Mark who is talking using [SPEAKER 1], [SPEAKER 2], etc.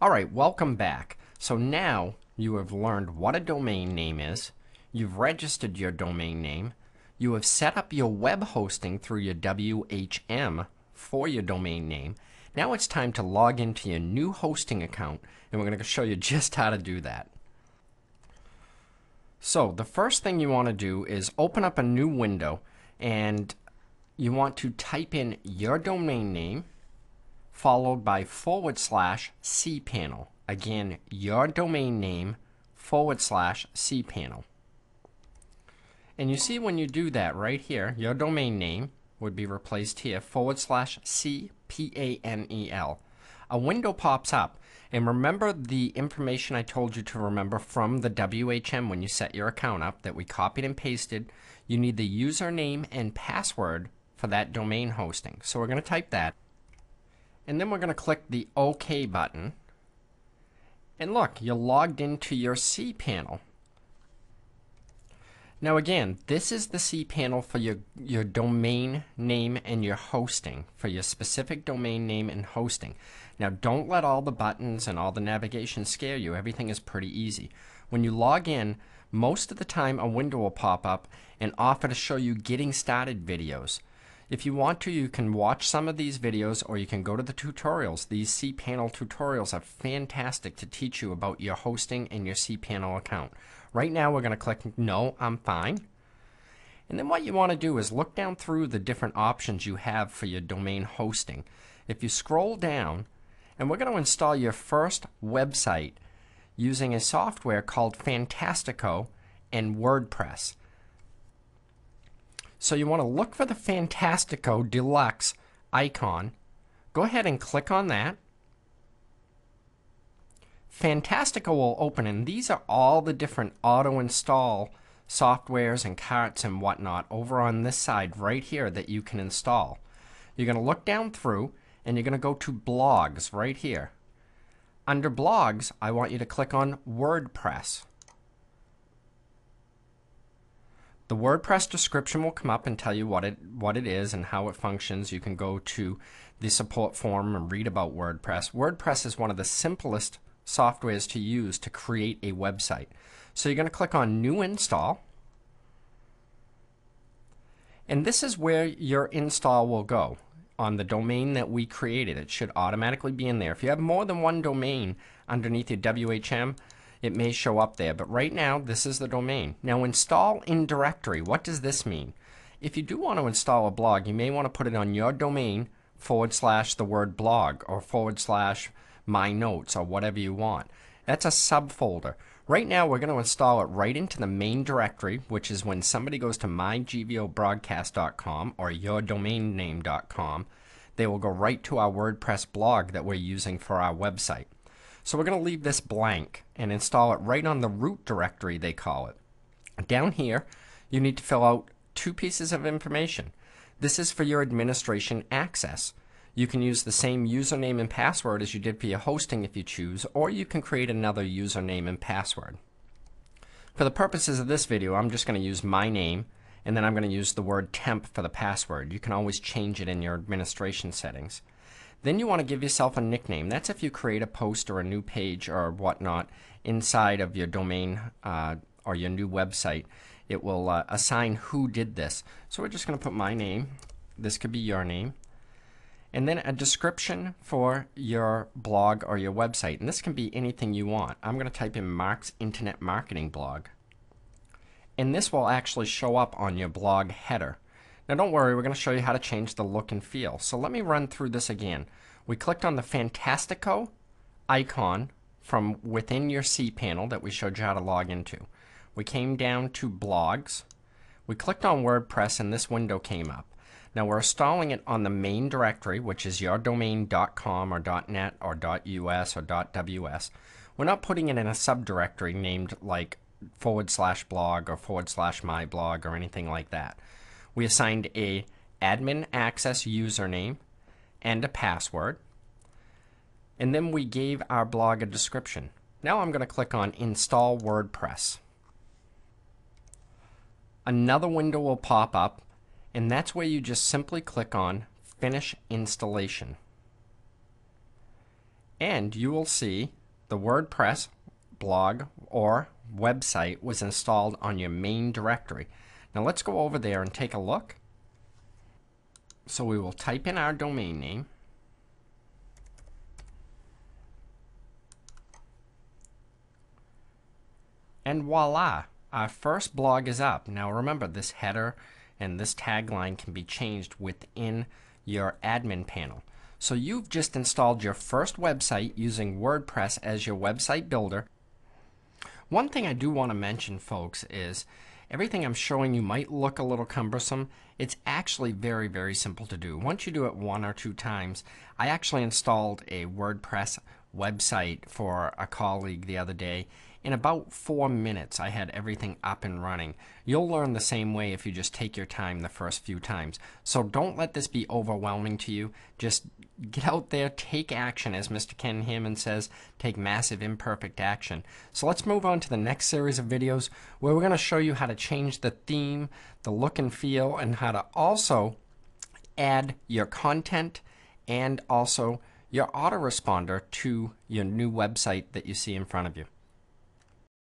[SPEAKER 1] Alright, welcome back. So now you have learned what a domain name is, you've registered your domain name, you have set up your web hosting through your WHM for your domain name. Now it's time to log into your new hosting account, and we're going to show you just how to do that. So the first thing you want to do is open up a new window, and you want to type in your domain name followed by /cpanel. Again, your domain name /cpanel. And you see when you do that right here, your domain name would be replaced here /cpanel. A window pops up, and remember the information I told you to remember from the WHM when you set your account up that we copied and pasted. You need the username and password for that domain hosting. So we're going to type that, and then we're going to click the OK button, and look, you're logged into your cPanel. Now again, this is the cPanel for your domain name and your hosting, for your specific domain name and hosting. Now don't let all the buttons and all the navigation scare you. Everything is pretty easy. When you log in, most of the time a window will pop up and offer to show you getting started videos. If you want to, you can watch some of these videos, or you can go to the tutorials. These cPanel tutorials are fantastic to teach you about your hosting and your cPanel account. Right now we're going to click No, I'm fine. And then what you want to do is look down through the different options you have for your domain hosting. If you scroll down, and we're going to install your first website using a software called Fantastico and WordPress. So you want to look for the Fantastico Deluxe icon. Go ahead and click on that. Fantastico will open, and these are all the different auto-install softwares and carts and whatnot over on this side right here that you can install. You're going to look down through, and you're going to go to Blogs right here. Under Blogs, I want you to click on WordPress. The WordPress description will come up and tell you what it is and how it functions. You can go to the support forum and read about WordPress. WordPress is one of the simplest softwares to use to create a website. So you're going to click on New Install, and this is where your install will go. On the domain that we created, it should automatically be in there. If you have more than one domain underneath your WHM, it may show up there, but right now this is the domain. Now install in directory. What does this mean? If you do want to install a blog, you may want to put it on your domain /the word blog or /my notes or whatever you want. That's a subfolder. Right now we're going to install it right into the main directory, which is when somebody goes to mygvobroadcast.com or yourdomainname.com, they will go right to our WordPress blog that we're using for our website. So we're going to leave this blank and install it right on the root directory, they call it. Down here, you need to fill out two pieces of information. This is for your administration access. You can use the same username and password as you did for your hosting if you choose, or you can create another username and password. For the purposes of this video, I'm just going to use my name, and then I'm going to use the word temp for the password. You can always change it in your administration settings. Then you want to give yourself a nickname. That's if you create a post or a new page or whatnot inside of your domain or your new website. It will assign who did this. So we're just going to put my name. This could be your name. And then a description for your blog or your website. And this can be anything you want. I'm going to type in Mark's Internet Marketing Blog. And this will actually show up on your blog header. Now don't worry, we're going to show you how to change the look and feel. So let me run through this again. We clicked on the Fantastico icon from within your cPanel that we showed you how to log into. We came down to Blogs. We clicked on WordPress, and this window came up. Now we're installing it on the main directory, which is yourdomain.com or .net or .us or .ws. We're not putting it in a subdirectory named like /blog or /myblog or anything like that. We assigned a admin access username and a password, and then we gave our blog a description. Now I'm going to click on Install WordPress. Another window will pop up, and that's where you just simply click on Finish Installation. and you will see the WordPress blog or website was installed on your main directory. Now let's go over there and take a look. So we will type in our domain name. And voila, our first blog is up. Now remember, this header and this tagline can be changed within your admin panel. So you've just installed your first website using WordPress as your website builder. One thing I do want to mention, folks, is everything I'm showing you might look a little cumbersome. It's actually very, very simple to do. Once you do it 1 or 2 times, I actually installed a WordPress website for a colleague the other day. In about 4 minutes, I had everything up and running. You'll learn the same way if you just take your time the first few times. So don't let this be overwhelming to you. Just get out there, take action, as Mr. Ken Hammond says, take massive imperfect action. So let's move on to the next series of videos where we're going to show you how to change the theme, the look and feel, and how to also add your content and also your autoresponder to your new website that you see in front of you.